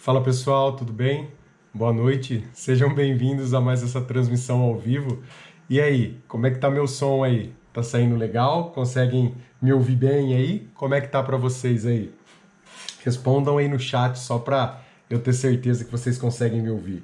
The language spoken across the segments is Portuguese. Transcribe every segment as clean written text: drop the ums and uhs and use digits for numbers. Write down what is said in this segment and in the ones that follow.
Fala pessoal, tudo bem? Boa noite, sejam bem-vindos a mais essa transmissão ao vivo. E aí, como é que tá meu som aí? Tá saindo legal? Conseguem me ouvir bem aí? Como é que tá para vocês aí? Respondam aí no chat só para eu ter certeza que vocês conseguem me ouvir.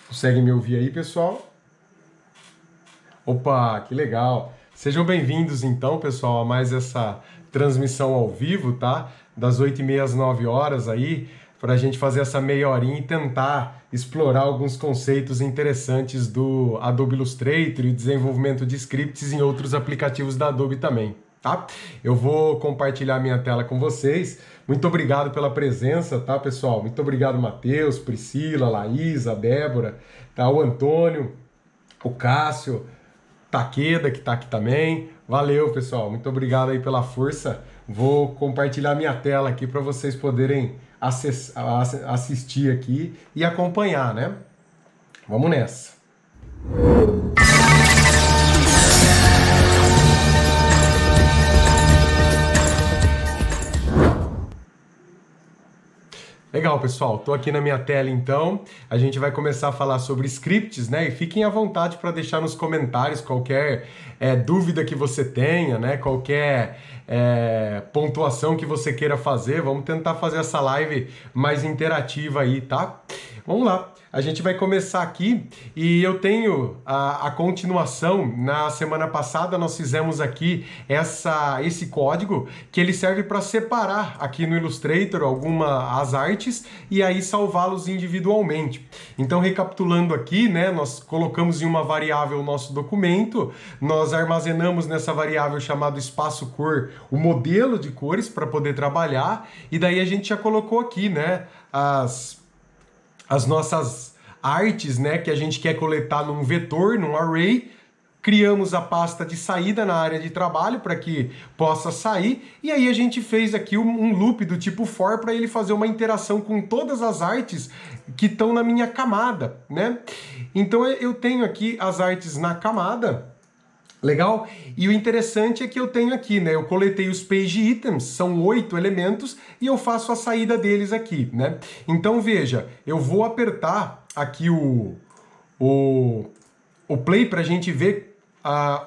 Conseguem me ouvir aí, pessoal? Opa, que legal! Sejam bem-vindos então, pessoal, a mais essa transmissão ao vivo, tá? Das 8h30 às 9 horas aí, para a gente fazer essa meia horinha e tentar explorar alguns conceitos interessantes do Adobe Illustrator e desenvolvimento de scripts em outros aplicativos da Adobe também, tá? Eu vou compartilhar minha tela com vocês. Muito obrigado pela presença, tá, pessoal? Muito obrigado, Matheus, Priscila, Laís, a Débora, tá? O Antônio, o Cássio, Taqueda, que tá aqui também. Valeu, pessoal. Muito obrigado aí pela força. Vou compartilhar minha tela aqui para vocês poderem assistir aqui e acompanhar, né? Vamos nessa. Legal, pessoal. Estou aqui na minha tela, então. A gente vai começar a falar sobre scripts, né? E fiquem à vontade para deixar nos comentários qualquer dúvida que você tenha, né? Qualquer pontuação que você queira fazer. Vamos tentar fazer essa live mais interativa aí, tá? Vamos lá. A gente vai começar aqui e eu tenho a continuação. Na semana passada nós fizemos aqui esse código que ele serve para separar aqui no Illustrator as artes e aí salvá-los individualmente. Então, recapitulando aqui, né, nós colocamos em uma variável o nosso documento, nós armazenamos nessa variável chamado espaço cor o modelo de cores para poder trabalhar e daí a gente já colocou aqui, né, as nossas artes, né, que a gente quer coletar num vetor, num array, criamos a pasta de saída na área de trabalho para que possa sair, e aí a gente fez aqui um loop do tipo for para ele fazer uma interação com todas as artes que estão na minha camada, né? Então eu tenho aqui as artes na camada. Legal? E o interessante é que eu tenho aqui, né? Eu coletei os page items, são 8 elementos, e eu faço a saída deles aqui, né? Então, veja, eu vou apertar aqui o play para a gente ver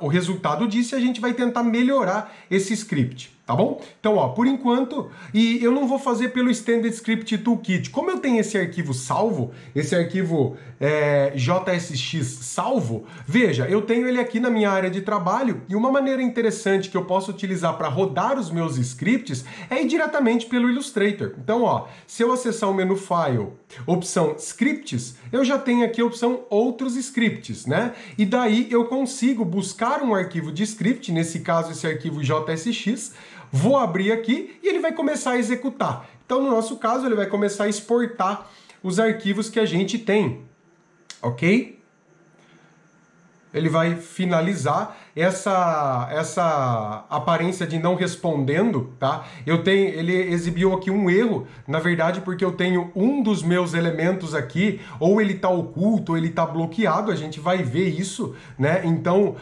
o resultado disso e a gente vai tentar melhorar esse script. Tá bom? Então, ó, por enquanto, e eu não vou fazer pelo Standard Script Toolkit. Como eu tenho esse arquivo salvo, esse arquivo JSX salvo, veja, eu tenho ele aqui na minha área de trabalho e uma maneira interessante que eu posso utilizar para rodar os meus scripts é ir diretamente pelo Illustrator. Então, ó, se eu acessar o menu File, opção Scripts, eu já tenho aqui a opção Outros Scripts, né? E daí eu consigo buscar um arquivo de script, nesse caso esse arquivo JSX, vou abrir aqui e ele vai começar a executar. Então, no nosso caso, ele vai começar a exportar os arquivos que a gente tem, ok? Ele vai finalizar essa aparência de não respondendo, tá? Ele exibiu aqui um erro, na verdade, porque eu tenho um dos meus elementos aqui, ou ele está oculto, ou ele está bloqueado, a gente vai ver isso, né? Então,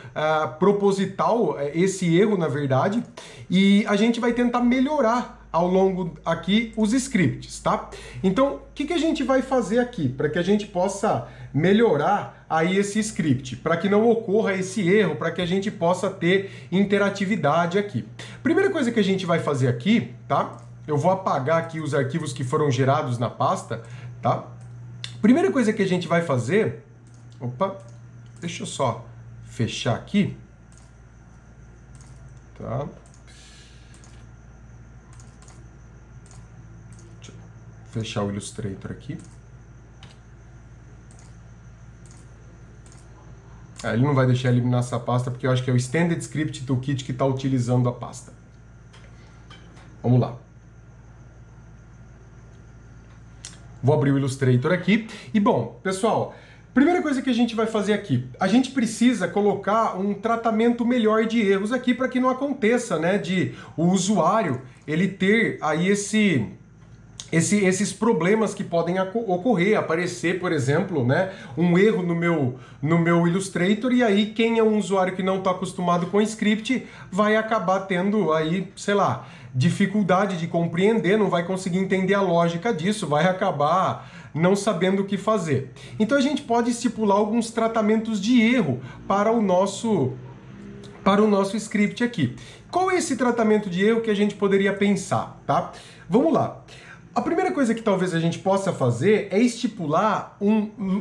proposital esse erro, na verdade, e a gente vai tentar melhorar ao longo aqui os scripts, tá? Então, o que a gente vai fazer aqui para que a gente possa melhorar aí esse script, para que não ocorra esse erro, para que a gente possa ter interatividade aqui. Primeira coisa que a gente vai fazer aqui, tá? Eu vou apagar aqui os arquivos que foram gerados na pasta, tá? Primeira coisa que a gente vai fazer, opa, deixa eu só fechar aqui, tá? Fechar o Illustrator aqui. Ele não vai deixar eliminar essa pasta porque eu acho que é o Standard Script Toolkit que está utilizando a pasta. Vamos lá. Vou abrir o Illustrator aqui. E bom, pessoal, primeira coisa que a gente vai fazer aqui, a gente precisa colocar um tratamento melhor de erros aqui para que não aconteça, né, de o usuário ele ter aí esses problemas que podem ocorrer, aparecer, por exemplo, né, um erro no meu Illustrator, e aí quem é um usuário que não está acostumado com script vai acabar tendo aí, sei lá, dificuldade de compreender, não vai conseguir entender a lógica disso, vai acabar não sabendo o que fazer. Então a gente pode estipular alguns tratamentos de erro para o nosso script aqui. Qual é esse tratamento de erro que a gente poderia pensar, tá? Vamos lá. A primeira coisa que talvez a gente possa fazer é estipular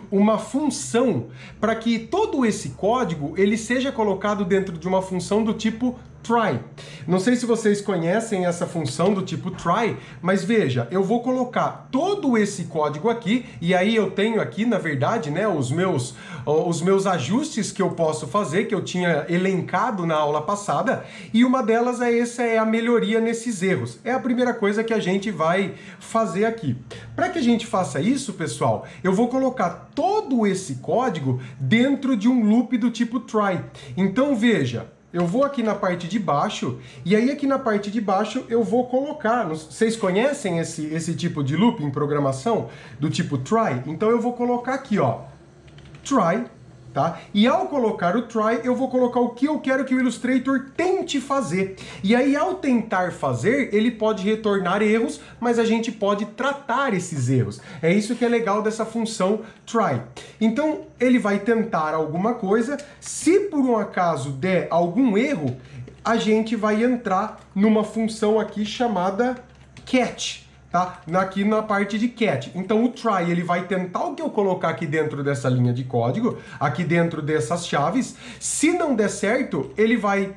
uma função para que todo esse código ele seja colocado dentro de uma função do tipo try. Não sei se vocês conhecem essa função do tipo try, mas veja, eu vou colocar todo esse código aqui, e aí eu tenho aqui, na verdade, né, os meus ajustes que eu posso fazer, que eu tinha elencado na aula passada, e uma delas é a melhoria nesses erros. É a primeira coisa que a gente vai fazer aqui. Para que a gente faça isso, pessoal, eu vou colocar todo esse código dentro de um loop do tipo try. Então veja, eu vou aqui na parte de baixo, e aí aqui na parte de baixo eu vou colocar, vocês conhecem esse tipo de loop em programação, do tipo try? Então eu vou colocar aqui, ó, try, tá? E ao colocar o try, eu vou colocar o que eu quero que o Illustrator tente fazer. E aí, ao tentar fazer, ele pode retornar erros, mas a gente pode tratar esses erros. É isso que é legal dessa função try. Então, ele vai tentar alguma coisa. Se por um acaso der algum erro, a gente vai entrar numa função aqui chamada catch. Tá? Aqui na parte de catch. Então o try ele vai tentar o que eu colocar aqui dentro dessa linha de código, aqui dentro dessas chaves. Se não der certo, ele vai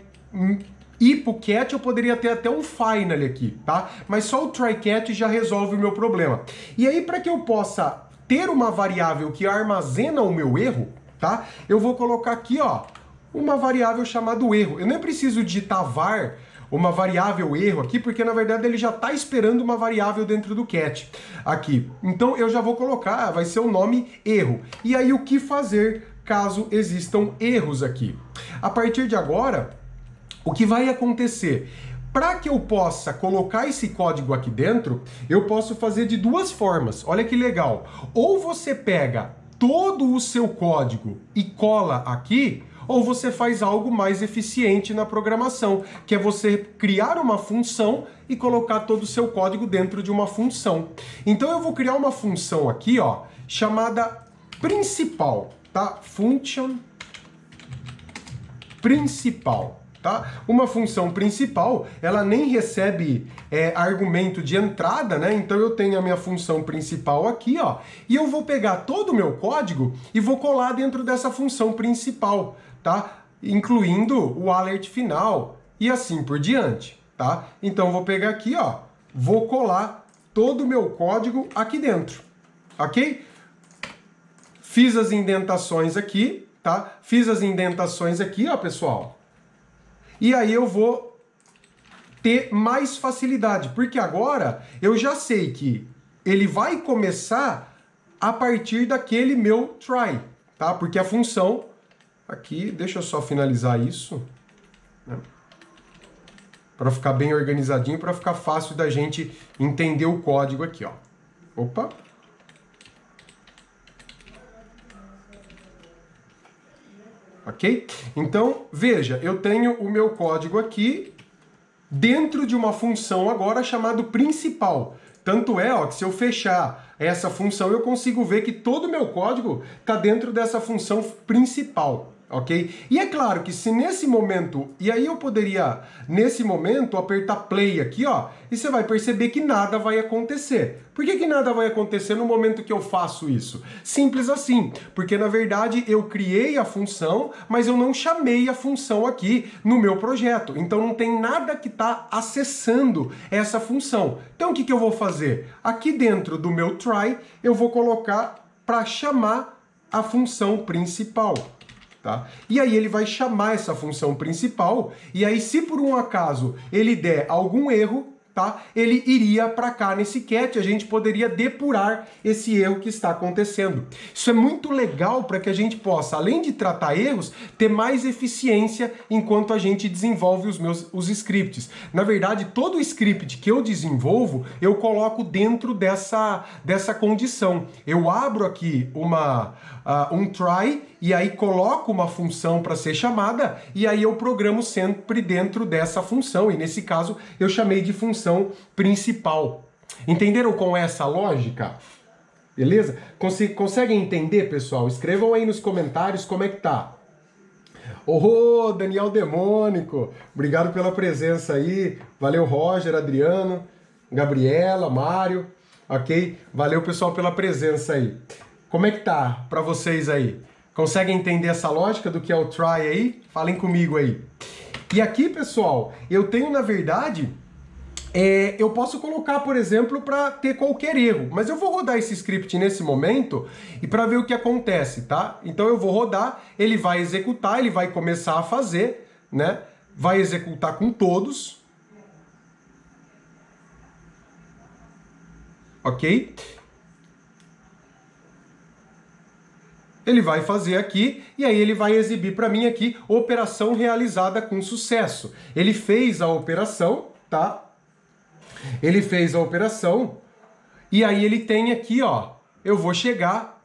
ir pro catch. Eu poderia ter até um final aqui, tá? Mas só o try catch já resolve o meu problema. E aí, para que eu possa ter uma variável que armazena o meu erro, tá? Eu vou colocar aqui, ó, uma variável chamada erro. Eu nem preciso digitar var, uma variável erro aqui, porque na verdade ele já está esperando uma variável dentro do catch aqui. Então eu já vou colocar, vai ser o nome erro. E aí o que fazer caso existam erros aqui? A partir de agora, o que vai acontecer? Para que eu possa colocar esse código aqui dentro, eu posso fazer de duas formas. Olha que legal. Ou você pega todo o seu código e cola aqui, ou você faz algo mais eficiente na programação, que é você criar uma função e colocar todo o seu código dentro de uma função. Então eu vou criar uma função aqui, ó, chamada principal, tá? Function principal. Tá? Uma função principal, ela nem recebe argumento de entrada, né? Então eu tenho a minha função principal aqui, ó, e eu vou pegar todo o meu código e vou colar dentro dessa função principal, tá? Incluindo o alert final e assim por diante, tá? Então eu vou pegar aqui, ó, vou colar todo o meu código aqui dentro, ok? Fiz as indentações aqui, tá? Fiz as indentações aqui, ó, pessoal. E aí eu vou ter mais facilidade, porque agora eu já sei que ele vai começar a partir daquele meu try, tá? Porque a função aqui, deixa eu só finalizar isso, né? Para ficar bem organizadinho, para ficar fácil da gente entender o código aqui, ó. Opa! Ok? Então, veja, eu tenho o meu código aqui dentro de uma função agora chamada principal. Tanto é, ó, que se eu fechar essa função, eu consigo ver que todo o meu código está dentro dessa função principal. Ok? E é claro que se nesse momento, e aí eu poderia, nesse momento, apertar play aqui, ó, e você vai perceber que nada vai acontecer. Por que nada vai acontecer no momento que eu faço isso? Simples assim, porque na verdade eu criei a função, mas eu não chamei a função aqui no meu projeto. Então não tem nada que está acessando essa função. Então o que eu vou fazer? Aqui dentro do meu try, eu vou colocar para chamar a função principal. Tá? E aí ele vai chamar essa função principal, e aí se por um acaso ele der algum erro, tá? Ele iria para cá nesse cat, a gente poderia depurar esse erro que está acontecendo. Isso é muito legal para que a gente possa, além de tratar erros, ter mais eficiência enquanto a gente desenvolve os scripts. Na verdade, todo script que eu desenvolvo, eu coloco dentro dessa condição. Eu abro aqui um try e aí coloco uma função para ser chamada e aí eu programo sempre dentro dessa função. E nesse caso, eu chamei de função principal. Entenderam com essa lógica? Beleza? Conseguem entender, pessoal? Escrevam aí nos comentários como é que tá. Oh, Daniel Demônico, obrigado pela presença aí. Valeu, Roger, Adriano, Gabriela, Mário, ok? Valeu, pessoal, pela presença aí. Como é que tá para vocês aí? Conseguem entender essa lógica do que é o try aí? Falem comigo aí. E aqui, pessoal, eu tenho, na verdade, eu posso colocar, por exemplo, para ter qualquer erro, mas eu vou rodar esse script nesse momento e para ver o que acontece, tá? Então eu vou rodar, ele vai executar, ele vai começar a fazer, né? Vai executar com todos. Ok? Ele vai fazer aqui e aí ele vai exibir para mim aqui operação realizada com sucesso. Ele fez a operação, tá? Ele fez a operação e aí ele tem aqui, ó, eu vou chegar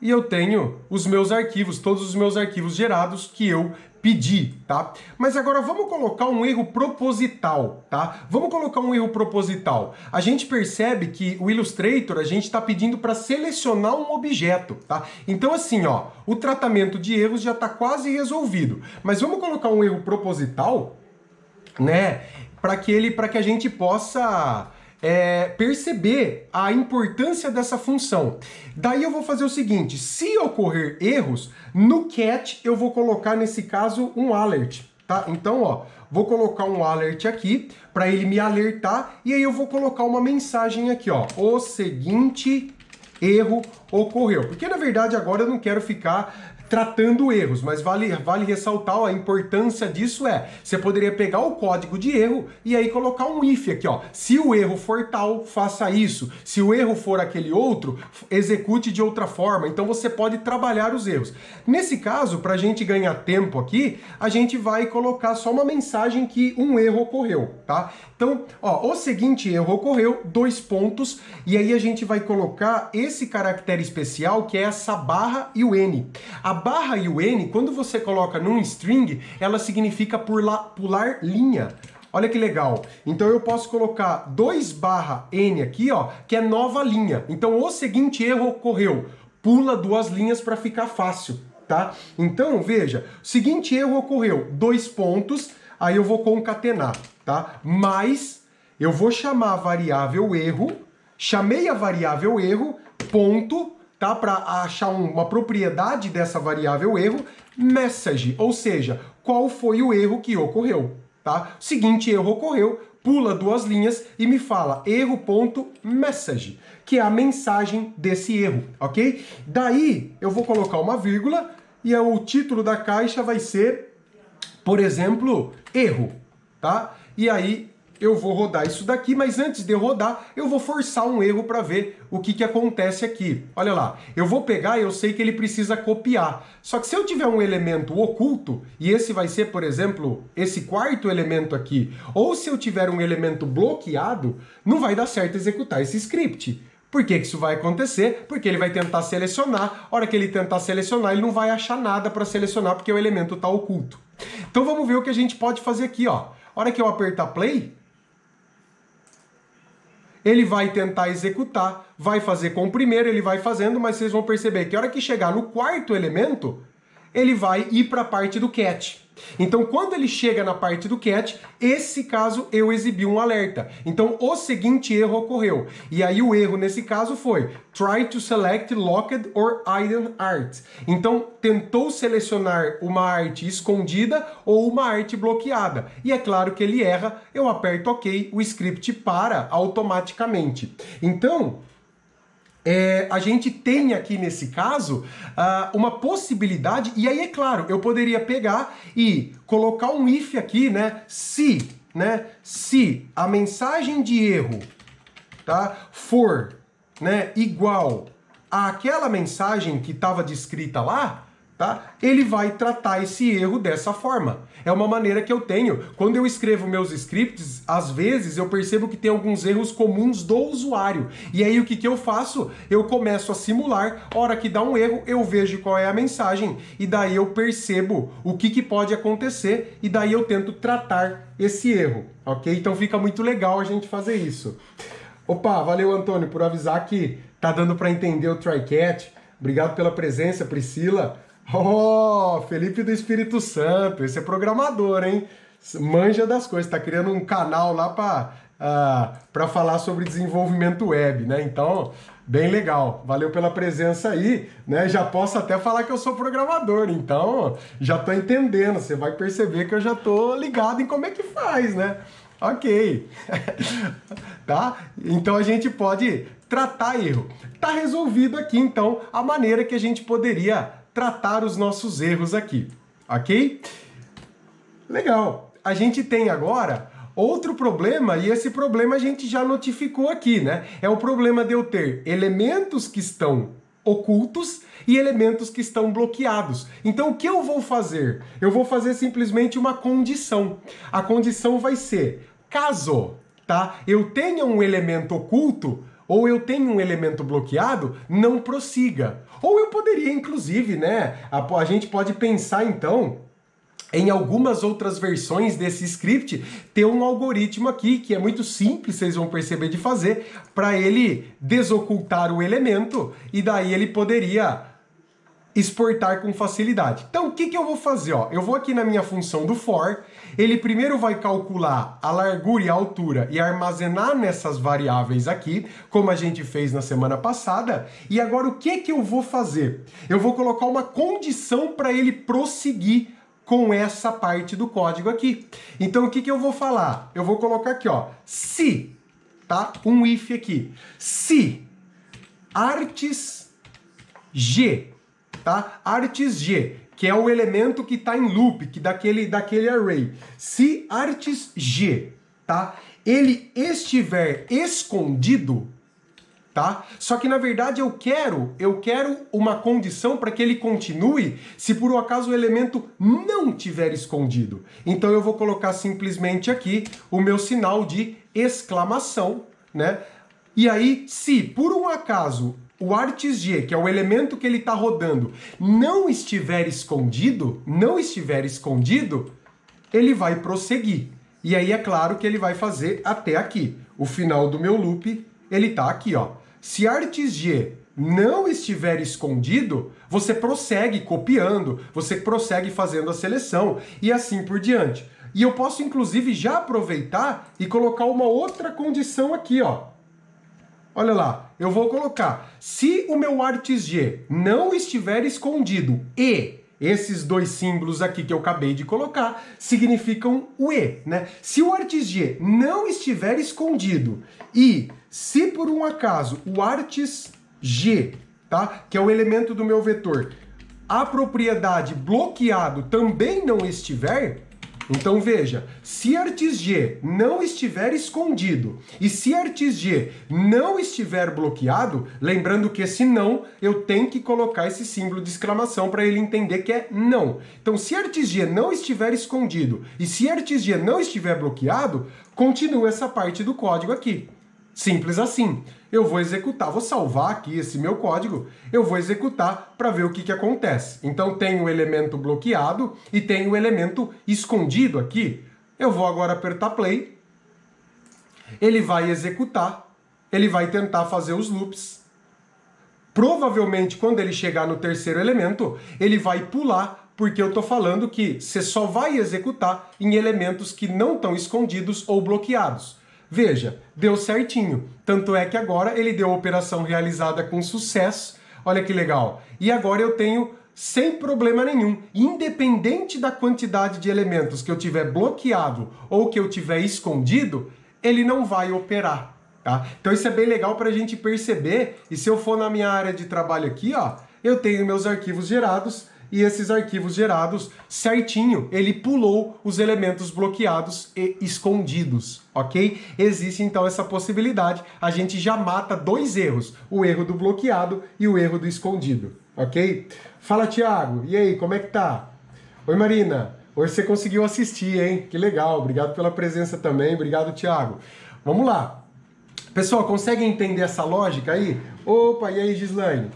e eu tenho os meus arquivos, todos os meus arquivos gerados que eu pedi, tá? Mas agora vamos colocar um erro proposital, tá? Vamos colocar um erro proposital. A gente percebe que o Illustrator, a gente está pedindo para selecionar um objeto, tá? Então assim, ó, o tratamento de erros já está quase resolvido. Mas vamos colocar um erro proposital, né? Para que a gente possa perceber a importância dessa função. Daí eu vou fazer o seguinte, se ocorrer erros, no cat eu vou colocar, nesse caso, um alert, tá? Então, ó, vou colocar um alert aqui para ele me alertar e aí eu vou colocar uma mensagem aqui, ó, o seguinte erro ocorreu. Porque, na verdade, agora eu não quero ficar tratando erros, mas vale ressaltar, ó, a importância disso você poderia pegar o código de erro e aí colocar um if aqui, ó. Se o erro for tal, faça isso. Se o erro for aquele outro, execute de outra forma. Então você pode trabalhar os erros. Nesse caso, para a gente ganhar tempo aqui, a gente vai colocar só uma mensagem que um erro ocorreu, tá? Então, ó, o seguinte erro ocorreu, 2 pontos, e aí a gente vai colocar esse caractere especial que é essa barra e o N. A barra e o N, quando você coloca num string, ela significa pular linha. Olha que legal. Então eu posso colocar 2/N aqui, ó, que é nova linha. Então o seguinte erro ocorreu. Pula 2 linhas para ficar fácil, tá? Então, veja, o seguinte erro ocorreu, 2 pontos, aí eu vou concatenar, tá? Mas eu vou chamar a variável erro, chamei a variável erro, ponto, tá? Para achar uma propriedade dessa variável erro, message, ou seja, qual foi o erro que ocorreu, tá? Seguinte erro ocorreu, pula 2 linhas e me fala erro.message, que é a mensagem desse erro, ok? Daí eu vou colocar uma vírgula e o título da caixa vai ser, por exemplo, erro, tá? E aí eu vou rodar isso daqui, mas antes de eu rodar, eu vou forçar um erro para ver o que acontece aqui. Olha lá, eu vou pegar e eu sei que ele precisa copiar. Só que se eu tiver um elemento oculto, e esse vai ser, por exemplo, esse quarto elemento aqui, ou se eu tiver um elemento bloqueado, não vai dar certo executar esse script. Por que isso vai acontecer? Porque ele vai tentar selecionar, a hora que ele tentar selecionar, ele não vai achar nada para selecionar porque o elemento está oculto. Então vamos ver o que a gente pode fazer aqui, ó. A hora que eu apertar play, ele vai tentar executar, vai fazer com o primeiro, ele vai fazendo, mas vocês vão perceber que a hora que chegar no quarto elemento, ele vai ir para a parte do cat. Então, quando ele chega na parte do cat, esse caso eu exibi um alerta. Então, o seguinte erro ocorreu. E aí o erro nesse caso foi try to select locked or hidden art. Então, tentou selecionar uma arte escondida ou uma arte bloqueada. E é claro que ele erra, eu aperto OK, o script para automaticamente. Então, a gente tem aqui nesse caso uma possibilidade, e aí é claro, eu poderia pegar e colocar um if aqui, né? Se né, se a mensagem de erro, tá, for, né, igual àquela mensagem que estava descrita lá, tá, ele vai tratar esse erro dessa forma. É uma maneira que eu tenho. Quando eu escrevo meus scripts, às vezes eu percebo que tem alguns erros comuns do usuário. E aí o que eu faço? Eu começo a simular, a hora que dá um erro, eu vejo qual é a mensagem, e daí eu percebo o que pode acontecer, e daí eu tento tratar esse erro, ok? Então fica muito legal a gente fazer isso. Opa, valeu Antônio por avisar que tá dando para entender o TryCatch. Obrigado pela presença, Priscila. Oh, Felipe do Espírito Santo, esse é programador, hein? Manja das coisas, tá criando um canal lá para falar sobre desenvolvimento web, né? Então, bem legal. Valeu pela presença aí, né? Já posso até falar que eu sou programador, então já tô entendendo. Você vai perceber que eu já tô ligado em como é que faz, né? Ok. Tá? Então a gente pode tratar erro. Tá resolvido aqui, então, a maneira que a gente poderia tratar os nossos erros aqui, ok? Legal. A gente tem agora outro problema, e esse problema a gente já notificou aqui, né? É o problema de eu ter elementos que estão ocultos e elementos que estão bloqueados. Então o que eu vou fazer? Eu vou fazer simplesmente uma condição. A condição vai ser, caso, tá, eu tenha um elemento oculto, ou eu tenho um elemento bloqueado, não prossiga. Ou eu poderia, inclusive, né, a gente pode pensar, então, em algumas outras versões desse script, ter um algoritmo aqui, que é muito simples, vocês vão perceber de fazer, para ele desocultar o elemento, e daí ele poderia exportar com facilidade. Então, o que eu vou fazer? Ó, eu vou aqui na minha função do for, ele primeiro vai calcular a largura e a altura e armazenar nessas variáveis aqui, como a gente fez na semana passada, e agora o que eu vou fazer? Eu vou colocar uma condição para ele prosseguir com essa parte do código aqui. Então, o que eu vou falar? Eu vou colocar aqui, ó, se, tá? Um if aqui. Se artes G, tá? Artes G, que é o elemento que está em loop, que daquele array. Se artes G, tá? Ele estiver escondido, tá? Só que na verdade eu quero uma condição para que ele continue se por um acaso o elemento não tiver escondido. Então eu vou colocar simplesmente aqui o meu sinal de exclamação, né? E aí, se por um acaso o artes G, que é o elemento que ele está rodando, não estiver escondido, ele vai prosseguir. E aí é claro que ele vai fazer até aqui. O final do meu loop, ele está aqui, ó. Se artes G não estiver escondido, você prossegue copiando, você prossegue fazendo a seleção e assim por diante. E eu posso inclusive já aproveitar e colocar uma outra condição aqui, ó. Olha lá, eu vou colocar, se o meu artes G não estiver escondido e esses dois símbolos aqui que eu acabei de colocar significam o E, né? Se o artes G não estiver escondido e se por um acaso o artes G, tá, que é o elemento do meu vetor, a propriedade bloqueado também não estiver, então veja, se artes G não estiver escondido e se artes G não estiver bloqueado, lembrando que esse não, eu tenho que colocar esse símbolo de exclamação para ele entender que é não. Então se artes G não estiver escondido e se artes G não estiver bloqueado, continua essa parte do código aqui. Simples assim. Eu vou executar, vou salvar aqui esse meu código, eu vou executar para ver o que acontece. Então tem o elemento bloqueado e tem o elemento escondido aqui. Eu vou agora apertar play, ele vai executar, ele vai tentar fazer os loops. Provavelmente quando ele chegar no terceiro elemento, ele vai pular, porque eu estou falando que você só vai executar em elementos que não estão escondidos ou bloqueados. Veja, deu certinho. Tanto é que agora ele deu a operação realizada com sucesso. Olha que legal. E agora eu tenho sem problema nenhum. Independente da quantidade de elementos que eu tiver bloqueado ou que eu tiver escondido, ele não vai operar. Tá? Então isso é bem legal para a gente perceber. E se eu for na minha área de trabalho aqui, ó, eu tenho meus arquivos gerados e esses arquivos gerados certinho, ele pulou os elementos bloqueados e escondidos, ok? Existe então essa possibilidade, a gente já mata dois erros, o erro do bloqueado e o erro do escondido, ok? Fala, Thiago, e aí, como é que tá? Oi, Marina, hoje você conseguiu assistir, hein? Que legal, obrigado pela presença também, obrigado, Thiago. Vamos lá. Pessoal, conseguem entender essa lógica aí? Opa, e aí, Gislaine?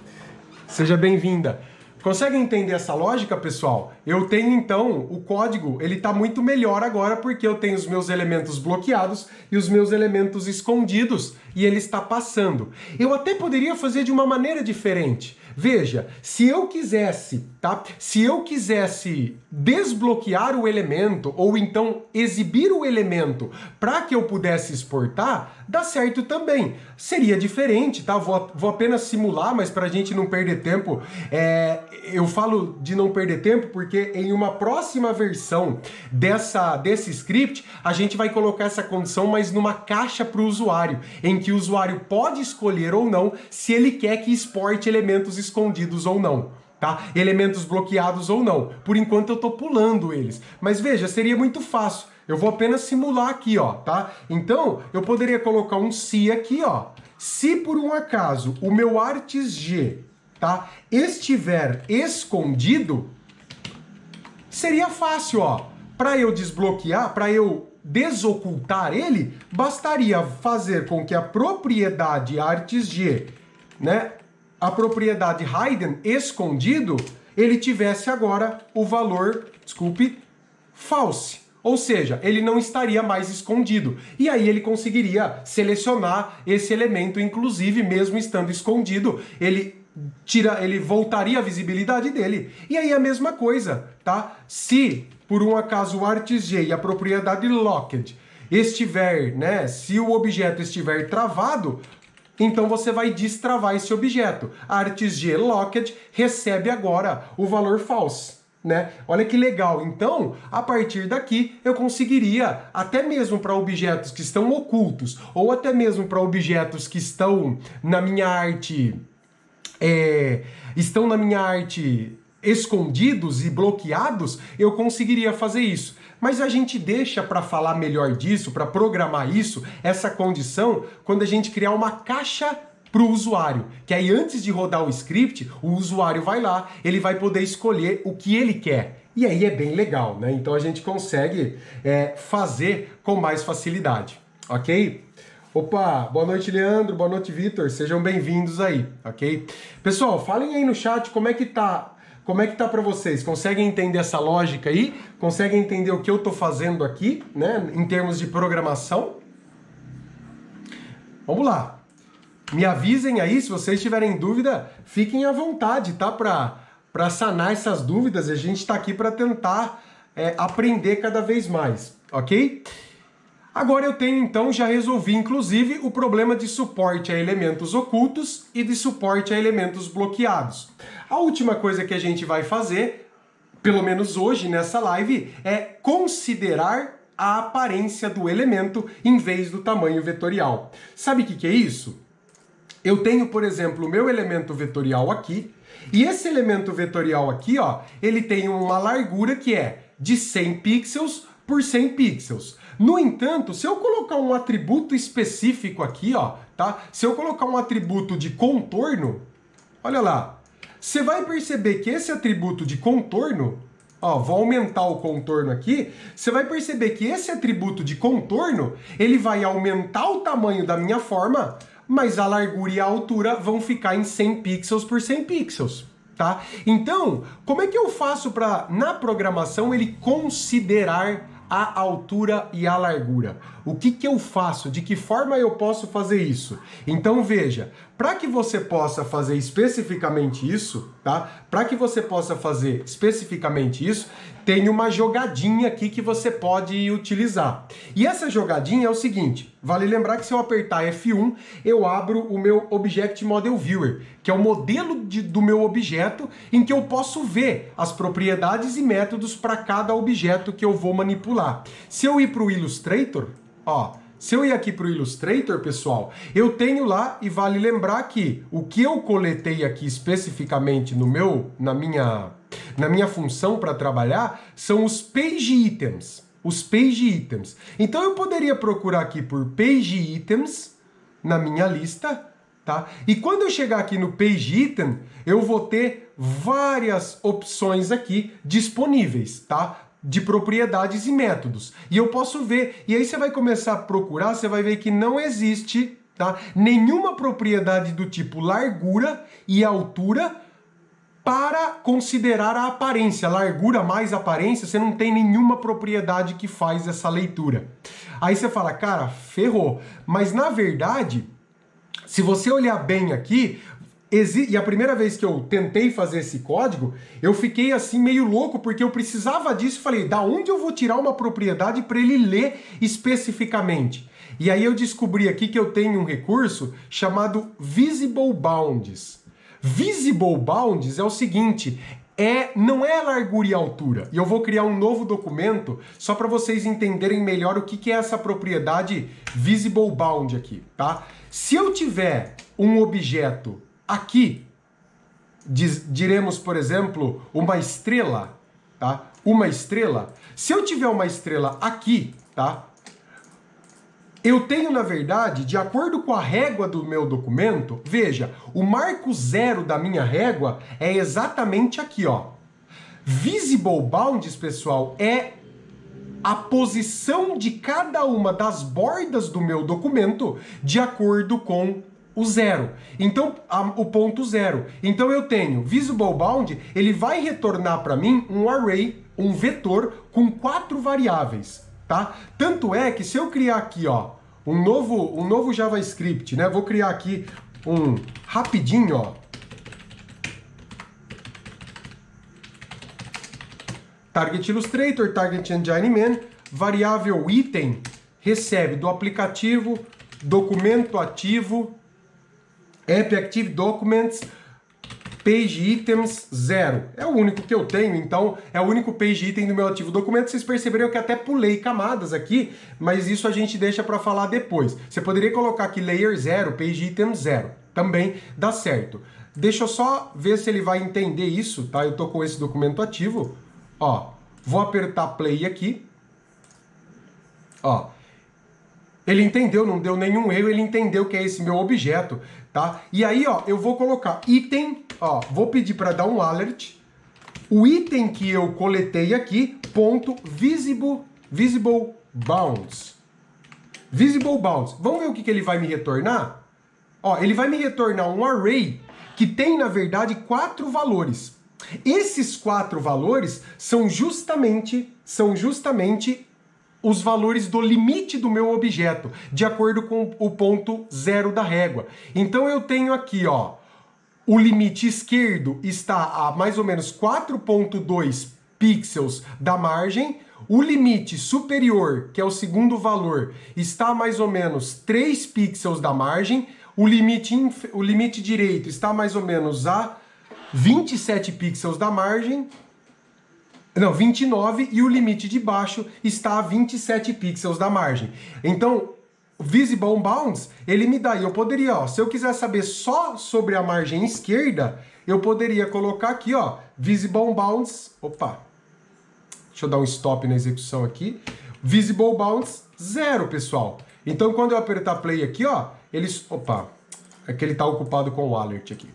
Seja bem-vinda. Conseguem entender essa lógica, pessoal? Eu tenho, então, o código, ele está muito melhor agora porque eu tenho os meus elementos bloqueados e os meus elementos escondidos e ele está passando. Eu até poderia fazer de uma maneira diferente. Veja, se eu quisesse, tá? Se eu quisesse desbloquear o elemento ou então exibir o elemento para que eu pudesse exportar, dá certo também. Seria diferente, tá? Vou apenas simular, mas para a gente não perder tempo, eu falo de não perder tempo porque em uma próxima versão desse script, a gente vai colocar essa condição, mas numa caixa para o usuário, em que o usuário pode escolher ou não se ele quer que exporte elementos escondidos ou não. Tá? Elementos bloqueados ou não. Por enquanto eu estou pulando eles. Mas veja, seria muito fácil. Eu vou apenas simular aqui, ó, tá? Então, eu poderia colocar um se aqui, ó. Se por um acaso o meu artist.g, tá, estiver escondido, seria fácil, ó. Para eu desbloquear, para eu desocultar ele, bastaria fazer com que a propriedade artist.g, né, a propriedade hidden, escondido, ele tivesse agora o valor, desculpe, false. Ou seja, ele não estaria mais escondido. E aí ele conseguiria selecionar esse elemento, inclusive, mesmo estando escondido, ele voltaria a visibilidade dele. E aí a mesma coisa, tá? Se, por um acaso, o artist.g e a propriedade locked estiver, né, se o objeto estiver travado, então você vai destravar esse objeto. A artist.g locked recebe agora o valor false, né? Olha que legal. Então, a partir daqui, eu conseguiria, até mesmo para objetos que estão ocultos, ou até mesmo para objetos que estão na minha arte, escondidos e bloqueados, eu conseguiria fazer isso. Mas a gente deixa para falar melhor disso, para programar isso, essa condição, quando a gente criar uma caixa para o usuário. Que aí antes de rodar o script, o usuário vai lá, ele vai poder escolher o que ele quer. E aí é bem legal, né? Então a gente consegue fazer com mais facilidade, ok? Opa, boa noite, Leandro, boa noite, Vitor, sejam bem-vindos aí, ok? Pessoal, falem aí no chat como é que tá para vocês? Conseguem entender essa lógica aí? Conseguem entender o que eu tô fazendo aqui, né, em termos de programação? Vamos lá. Me avisem aí, se vocês tiverem dúvida, fiquem à vontade, tá? Para sanar essas dúvidas, a gente está aqui para tentar aprender cada vez mais, ok? Agora eu tenho, então, já resolvi, inclusive, o problema de suporte a elementos ocultos e de suporte a elementos bloqueados. A última coisa que a gente vai fazer, pelo menos hoje nessa live, é considerar a aparência do elemento em vez do tamanho vetorial. Sabe o que é isso? Eu tenho, por exemplo, o meu elemento vetorial aqui, e esse elemento vetorial aqui, ó, ele tem uma largura que é de 100 pixels por 100 pixels. No entanto, se eu colocar um atributo específico aqui, ó, tá? Se eu colocar um atributo de contorno, olha lá, você vai perceber que esse atributo de contorno, ó, vou aumentar o contorno aqui, você vai perceber que esse atributo de contorno, ele vai aumentar o tamanho da minha forma, mas a largura e a altura vão ficar em 100 pixels por 100 pixels, tá? Então, como é que eu faço para, na programação, ele considerar a altura e a largura? O que eu faço? De que forma eu posso fazer isso? Então veja, para que você possa fazer especificamente isso, tá? Para que você possa fazer especificamente isso, tem uma jogadinha aqui que você pode utilizar. E essa jogadinha é o seguinte, vale lembrar que se eu apertar F1, eu abro o meu Object Model Viewer, que é o modelo do meu objeto em que eu posso ver as propriedades e métodos para cada objeto que eu vou manipular. Se eu ir para o Illustrator, ó, se eu ir aqui para o Illustrator, pessoal, eu tenho lá, e vale lembrar que o que eu coletei aqui especificamente na minha na minha função para trabalhar, são os page items. Os page items. Então eu poderia procurar aqui por page items na minha lista, tá? E quando eu chegar aqui no page item, eu vou ter várias opções aqui disponíveis, tá? De propriedades e métodos. E eu posso ver, e aí você vai começar a procurar, você vai ver que não existe, tá, nenhuma propriedade do tipo largura e altura para considerar a aparência. Largura mais aparência, você não tem nenhuma propriedade que faz essa leitura. Aí você fala, cara, ferrou. Mas na verdade, se você olhar bem aqui, e a primeira vez que eu tentei fazer esse código, eu fiquei assim meio louco, porque eu precisava disso e falei, da onde eu vou tirar uma propriedade para ele ler especificamente? E aí eu descobri aqui que eu tenho um recurso chamado Visible Bounds. Visible Bounds é o seguinte, não é largura e altura. E eu vou criar um novo documento só para vocês entenderem melhor o que é essa propriedade Visible Bound aqui, tá? Se eu tiver um objeto aqui, diremos, por exemplo, uma estrela, tá? Uma estrela. Se eu tiver uma estrela aqui, tá? Eu tenho, na verdade, de acordo com a régua do meu documento, veja, o marco zero da minha régua é exatamente aqui, ó. Visible Bounds, pessoal, é a posição de cada uma das bordas do meu documento de acordo com o zero. Então, o ponto zero. Então eu tenho Visible Bound, ele vai retornar para mim um array, um vetor com 4 variáveis, tá? Tanto é que se eu criar aqui, ó, um novo JavaScript, né? Vou criar aqui um rapidinho, ó. Target Illustrator, Target Engine Man, variável item, recebe do aplicativo, documento ativo, App Active Documents, Page Items 0. É o único que eu tenho, então é o único Page Item do meu ativo documento. Vocês perceberam que até pulei camadas aqui, mas isso a gente deixa para falar depois. Você poderia colocar aqui Layer 0, Page Item 0. Também dá certo. Deixa eu só ver se ele vai entender isso, tá? Eu tô com esse documento ativo. Ó, vou apertar Play aqui. Ó. Ele entendeu, não deu nenhum erro, ele entendeu que é esse meu objeto, tá? E aí, ó, eu vou colocar item, ó, vou pedir para dar um alert. O item que eu coletei aqui, ponto visible bounds. Visible bounds. Vamos ver o que ele vai me retornar? Ó, ele vai me retornar um array que tem, na verdade, 4 valores. Esses 4 valores são justamente os valores do limite do meu objeto, de acordo com o ponto zero da régua. Então eu tenho aqui, ó, o limite esquerdo está a mais ou menos 4,2 pixels da margem, o limite superior, que é o segundo valor, está a mais ou menos 3 pixels da margem, o limite direito está mais ou menos a 27 pixels da margem, não, 29, e o limite de baixo está a 27 pixels da margem. Então, Visible Bounds, ele me dá, e eu poderia, ó, se eu quiser saber só sobre a margem esquerda, eu poderia colocar aqui, ó, Visible Bounds, opa, deixa eu dar um stop na execução aqui, Visible Bounds 0, pessoal. Então, quando eu apertar Play aqui, ó, opa, é que ele está ocupado com o alert aqui.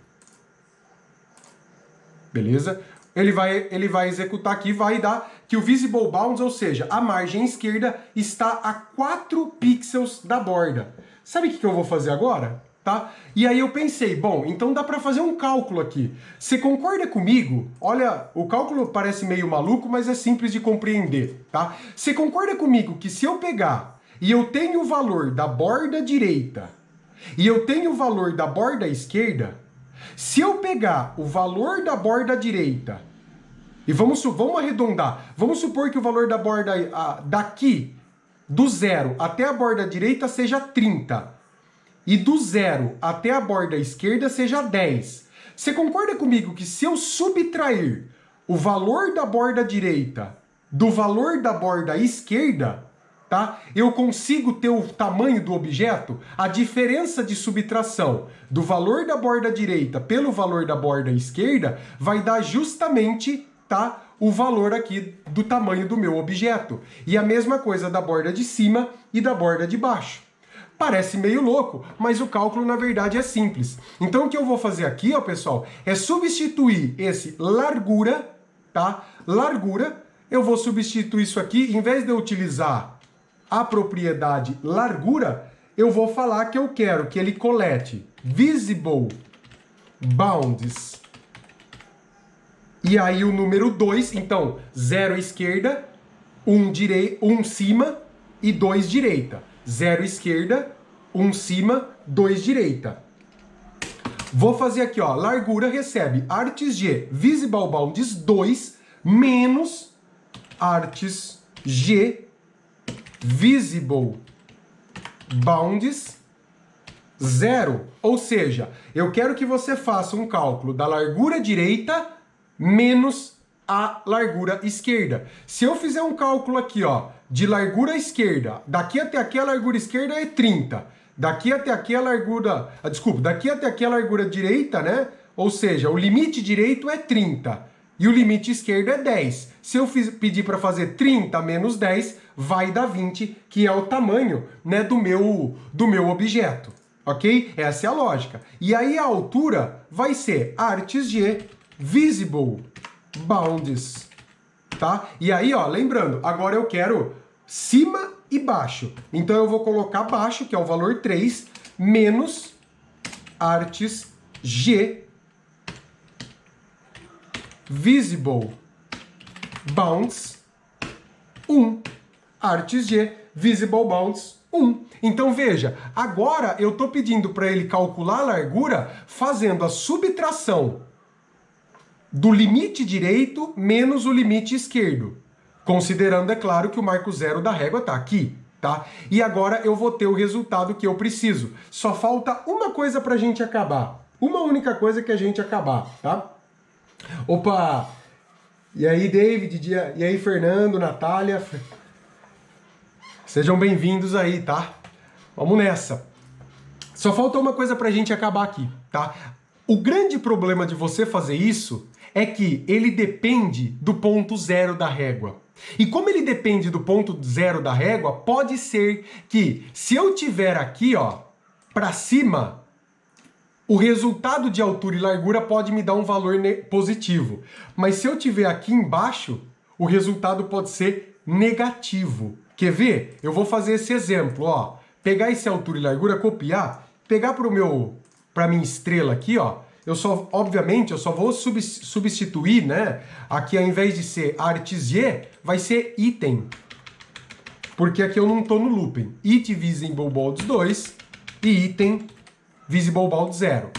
Beleza? Ele vai executar aqui, vai dar que o Visible Bounds, ou seja, a margem esquerda está a 4 pixels da borda. Sabe o que eu vou fazer agora? Tá? E aí eu pensei, bom, então dá para fazer um cálculo aqui. Você concorda comigo? Olha, o cálculo parece meio maluco, mas é simples de compreender, tá? Você concorda comigo que se eu pegar e eu tenho o valor da borda direita e eu tenho o valor da borda esquerda, se eu pegar o valor da borda direita e vamos arredondar, vamos supor que o valor da borda daqui, do 0 até a borda direita seja 30 e do 0 até a borda esquerda seja 10. Você concorda comigo que se eu subtrair o valor da borda direita do valor da borda esquerda, tá? Eu consigo ter o tamanho do objeto? A diferença de subtração do valor da borda direita pelo valor da borda esquerda vai dar justamente tá o valor aqui do tamanho do meu objeto. E a mesma coisa da borda de cima e da borda de baixo. Parece meio louco, mas o cálculo na verdade é simples. Então o que eu vou fazer aqui, ó, pessoal, é substituir esse largura, tá? Largura, eu vou substituir isso aqui, em vez de eu utilizar a propriedade largura, eu vou falar que eu quero que ele colete visible bounds. E aí o número 2, então 0 esquerda, 1 cima e 2 direita. 0 esquerda, 1 cima, 2 direita. Vou fazer aqui, ó, largura recebe artes G visible bounds 2 menos artes G visible bounds 0. Ou seja, eu quero que você faça um cálculo da largura direita menos a largura esquerda. Se eu fizer um cálculo aqui, ó, de largura esquerda, daqui até aqui a largura esquerda é 30. Daqui até aqui a largura... daqui até aqui a largura direita, né? Ou seja, o limite direito é 30. E o limite esquerdo é 10. Se eu pedir para fazer 30 menos 10, vai dar 20, que é o tamanho, né, do meu objeto. Ok? Essa é a lógica. E aí a altura vai ser artes G visible bounds, tá? E aí, ó, lembrando, agora eu quero cima e baixo. Então eu vou colocar baixo, que é o valor 3, menos artes G visible bounds 1. Artes G visible bounds 1. Então veja, agora eu estou pedindo para ele calcular a largura fazendo a subtração do limite direito menos o limite esquerdo. Considerando, é claro, que o marco zero da régua está aqui, tá? E agora eu vou ter o resultado que eu preciso. Só falta uma coisa para a gente acabar. Uma única coisa que a gente acabar, tá? Opa! E aí, David? E aí, Fernando, Natália? Sejam bem-vindos aí, tá? Vamos nessa. Só falta uma coisa pra gente acabar aqui, tá? O grande problema de você fazer isso é que ele depende do ponto zero da régua. E como ele depende do ponto zero da régua, pode ser que se eu tiver aqui, ó, pra cima, o resultado de altura e largura pode me dar um valor positivo. Mas se eu tiver aqui embaixo, o resultado pode ser negativo. Quer ver? Eu vou fazer esse exemplo, ó. Pegar esse altura e largura, copiar, pegar para minha estrela aqui, ó. Obviamente, eu só vou substituir, né? Aqui, ao invés de ser artes G, vai ser item. Porque aqui eu não estou no looping. It visible bounds 2 e item visible bound 0.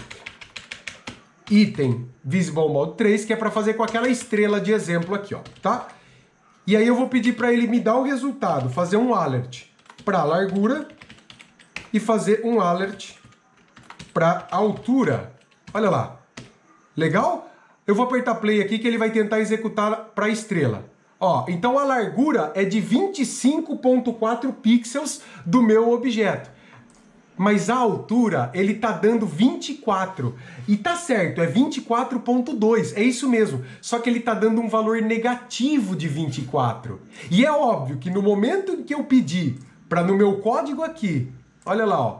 Item visible bound 3, que é para fazer com aquela estrela de exemplo aqui, ó, tá? E aí eu vou pedir para ele me dar o resultado, fazer um alert para largura e fazer um alert para altura. Olha lá. Legal? Eu vou apertar play aqui que ele vai tentar executar para a estrela. Ó, então a largura é de 25.4 pixels do meu objeto. Mas a altura, ele tá dando 24. E tá certo, é 24.2, é isso mesmo. Só que ele tá dando um valor negativo de 24. E é óbvio que no momento em que eu pedir para no meu código aqui, olha lá, ó.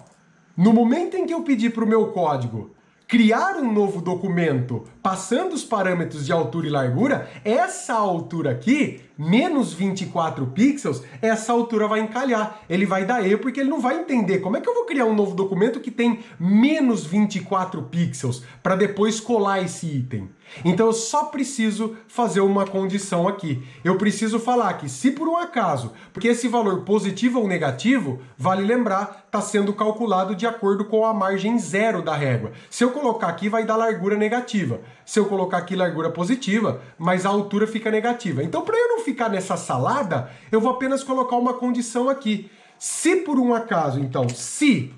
No momento em que eu pedir para o meu código criar um novo documento passando os parâmetros de altura e largura, essa altura aqui, menos 24 pixels, essa altura vai encalhar. Ele vai dar erro porque ele não vai entender como é que eu vou criar um novo documento que tem menos 24 pixels para depois colar esse item. Então eu só preciso fazer uma condição aqui. Eu preciso falar que se por um acaso, porque esse valor positivo ou negativo, vale lembrar, está sendo calculado de acordo com a margem zero da régua. Se eu colocar aqui, vai dar largura negativa. Se eu colocar aqui largura positiva, mas a altura fica negativa. Então, para eu não ficar nessa salada, eu vou apenas colocar uma condição aqui. Se por um acaso, então, se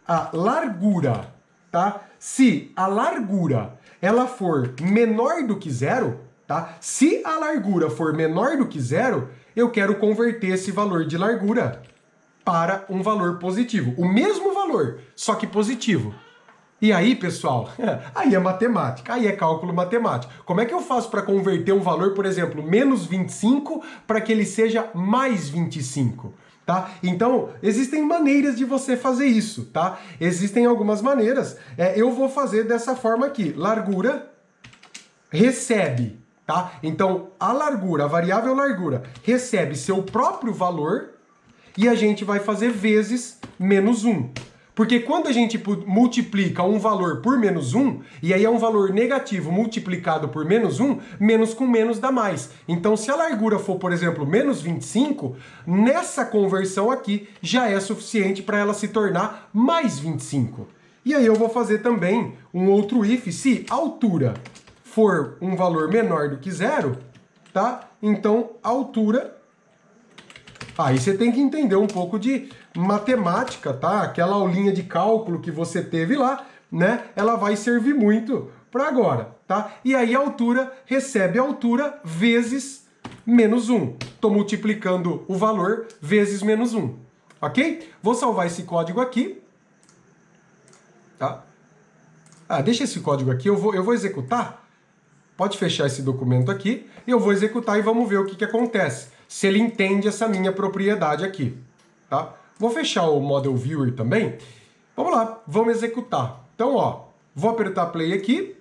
a largura, tá? Se a largura ela for menor do que zero, tá? Se a largura for menor do que zero, eu quero converter esse valor de largura para um valor positivo. O mesmo valor, só que positivo. E aí, pessoal, aí é matemática, aí é cálculo matemático. Como é que eu faço para converter um valor, por exemplo, menos 25 para que ele seja mais 25? Tá? Então, existem maneiras de você fazer isso, tá? Existem algumas maneiras. Eu vou fazer dessa forma aqui. Largura recebe, tá? Então, a largura, a variável largura, recebe seu próprio valor e a gente vai fazer vezes menos 1. Porque quando a gente multiplica um valor por menos 1, e aí é um valor negativo multiplicado por menos 1, menos com menos dá mais. Então, se a largura for, por exemplo, menos 25, nessa conversão aqui já é suficiente para ela se tornar mais 25. E aí eu vou fazer também um outro if, se a altura for um valor menor do que zero, tá? Então, a altura... Aí você tem que entender um pouco de matemática, tá? Aquela aulinha de cálculo que você teve lá, né? Ela vai servir muito para agora, tá? E aí a altura recebe a altura vezes menos 1. Estou multiplicando o valor vezes menos 1, ok? Vou salvar esse código aqui, tá? Deixa esse código aqui, eu vou executar. Pode fechar esse documento aqui, eu vou executar e vamos ver o que acontece. Se ele entende essa minha propriedade aqui, tá? Vou fechar o Model Viewer também. Vamos lá, vamos executar. Então, ó, vou apertar Play aqui,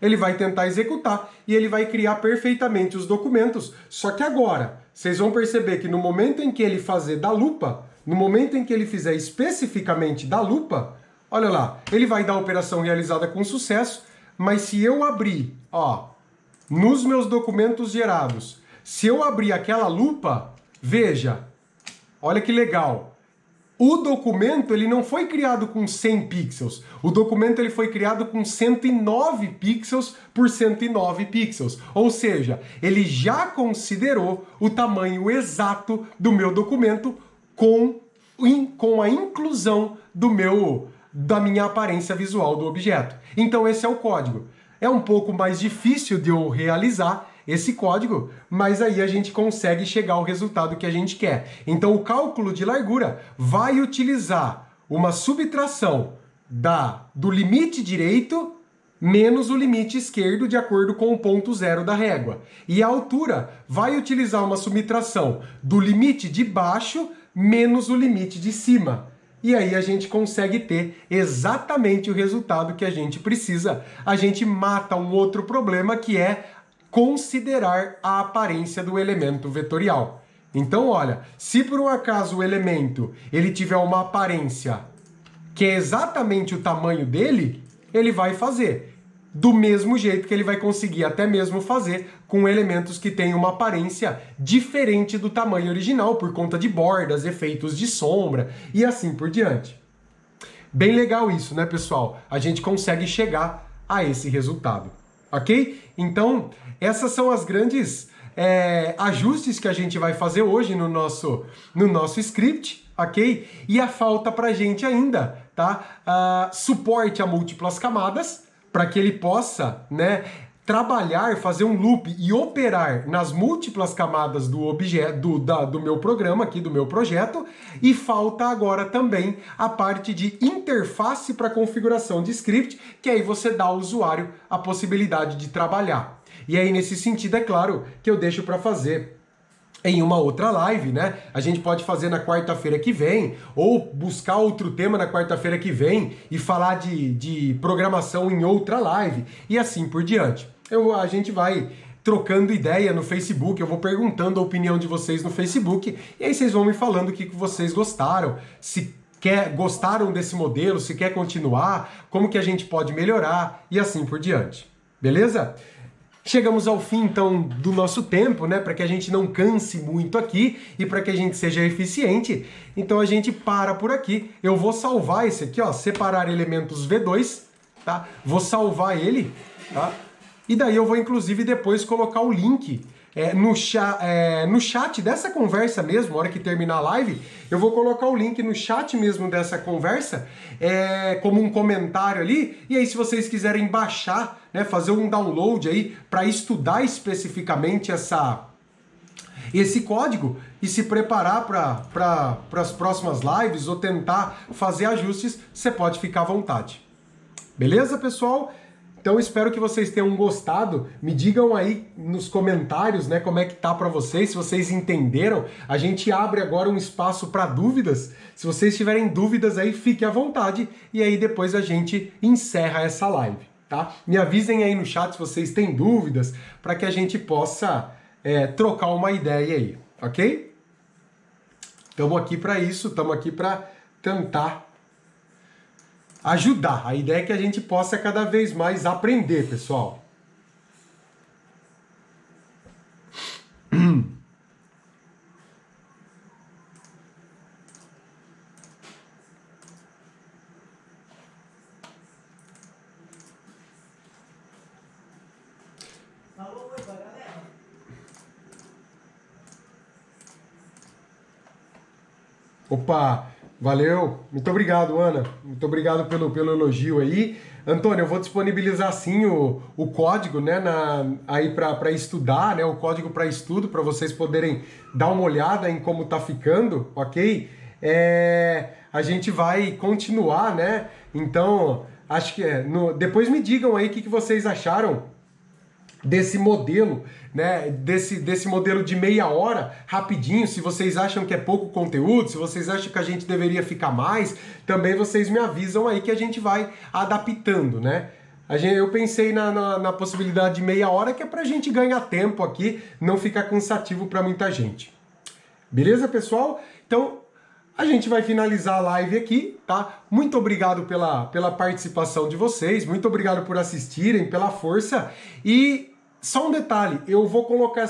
ele vai tentar executar e ele vai criar perfeitamente os documentos. Só que agora, vocês vão perceber que no momento em que ele fazer da lupa, no momento em que ele fizer especificamente da lupa, olha lá, ele vai dar a operação realizada com sucesso, mas se eu abrir, ó, nos meus documentos gerados, se eu abrir aquela lupa, veja, olha que legal. O documento ele não foi criado com 100 pixels. O documento ele foi criado com 109 pixels por 109 pixels. Ou seja, ele já considerou o tamanho exato do meu documento com a inclusão da minha aparência visual do objeto. Então esse é o código. É um pouco mais difícil de eu realizar esse código, mas aí a gente consegue chegar ao resultado que a gente quer. Então o cálculo de largura vai utilizar uma subtração do limite direito menos o limite esquerdo de acordo com o ponto zero da régua. E a altura vai utilizar uma subtração do limite de baixo menos o limite de cima. E aí a gente consegue ter exatamente o resultado que a gente precisa. A gente mata um outro problema que é considerar a aparência do elemento vetorial. Então, olha, se por um acaso o elemento ele tiver uma aparência que é exatamente o tamanho dele, ele vai fazer do mesmo jeito que ele vai conseguir até mesmo fazer com elementos que têm uma aparência diferente do tamanho original por conta de bordas, efeitos de sombra e assim por diante. Bem legal isso, né, pessoal? A gente consegue chegar a esse resultado, ok? Então, essas são as grandes ajustes que a gente vai fazer hoje no nosso script, ok? E a falta pra gente ainda, tá? Suporte a múltiplas camadas, para que ele possa, né, trabalhar, fazer um loop e operar nas múltiplas camadas do objeto, do meu programa aqui, do meu projeto, e falta agora também a parte de interface para configuração de script, que aí você dá ao usuário a possibilidade de trabalhar. E aí, nesse sentido, é claro que eu deixo para fazer em uma outra live, né? A gente pode fazer na quarta-feira que vem, ou buscar outro tema na quarta-feira que vem e falar de programação em outra live, e assim por diante. A gente vai trocando ideia no Facebook, eu vou perguntando a opinião de vocês no Facebook, e aí vocês vão me falando o que vocês gostaram, se gostaram desse modelo, se quer continuar, como que a gente pode melhorar, e assim por diante. Beleza? Chegamos ao fim, então, do nosso tempo, né? Para que a gente não canse muito aqui e para que a gente seja eficiente. Então a gente para por aqui. Eu vou salvar esse aqui, ó, separar elementos V2, tá? Vou salvar ele, tá? E daí eu vou, inclusive, depois colocar o link no chat dessa conversa mesmo, na hora que terminar a live, eu vou colocar o link no chat mesmo dessa conversa, como um comentário ali, e aí se vocês quiserem baixar, né, fazer um download aí para estudar especificamente esse código e se preparar para as próximas lives ou tentar fazer ajustes, você pode ficar à vontade. Beleza, pessoal? Então espero que vocês tenham gostado. Me digam aí nos comentários, né, como é que tá para vocês, se vocês entenderam. A gente abre agora um espaço para dúvidas. Se vocês tiverem dúvidas aí, fique à vontade e aí depois a gente encerra essa live, tá? Me avisem aí no chat se vocês têm dúvidas para que a gente possa trocar uma ideia aí, ok? Estamos aqui para isso, estamos aqui para tentar ajudar. A ideia é que a gente possa cada vez mais aprender, pessoal. Opa, valeu. Muito obrigado, Ana. Muito obrigado pelo elogio aí. Antônio, eu vou disponibilizar sim o código, né, aí para estudar, né, o código para estudo, para vocês poderem dar uma olhada em como tá ficando, ok? A gente vai continuar, né? Então, acho que depois me digam aí o que vocês acharam desse modelo, né, desse modelo de meia hora, rapidinho, se vocês acham que é pouco conteúdo, se vocês acham que a gente deveria ficar mais, também vocês me avisam aí que a gente vai adaptando, né? Eu pensei na possibilidade de meia hora, que é pra gente ganhar tempo aqui, não ficar cansativo para muita gente. Beleza, pessoal? Então, a gente vai finalizar a live aqui, tá? Muito obrigado pela participação de vocês, muito obrigado por assistirem, pela força. E só um detalhe, eu vou colocar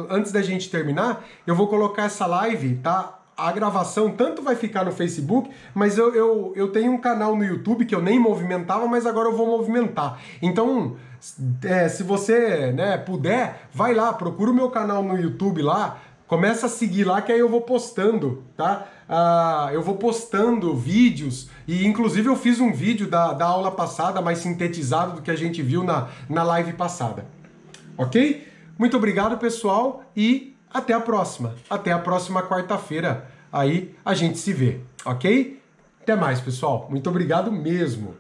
antes da gente terminar, eu vou colocar essa live, tá? A gravação tanto vai ficar no Facebook, mas eu tenho um canal no YouTube que eu nem movimentava, mas agora eu vou movimentar. Então, se você, né, puder, vai lá, procura o meu canal no YouTube lá, começa a seguir lá, que aí eu vou postando, tá? Eu vou postando vídeos, e inclusive eu fiz um vídeo da aula passada, mais sintetizado do que a gente viu na live passada. Ok? Muito obrigado, pessoal, e até a próxima. Até a próxima quarta-feira. Aí a gente se vê, ok? Até mais, pessoal. Muito obrigado mesmo.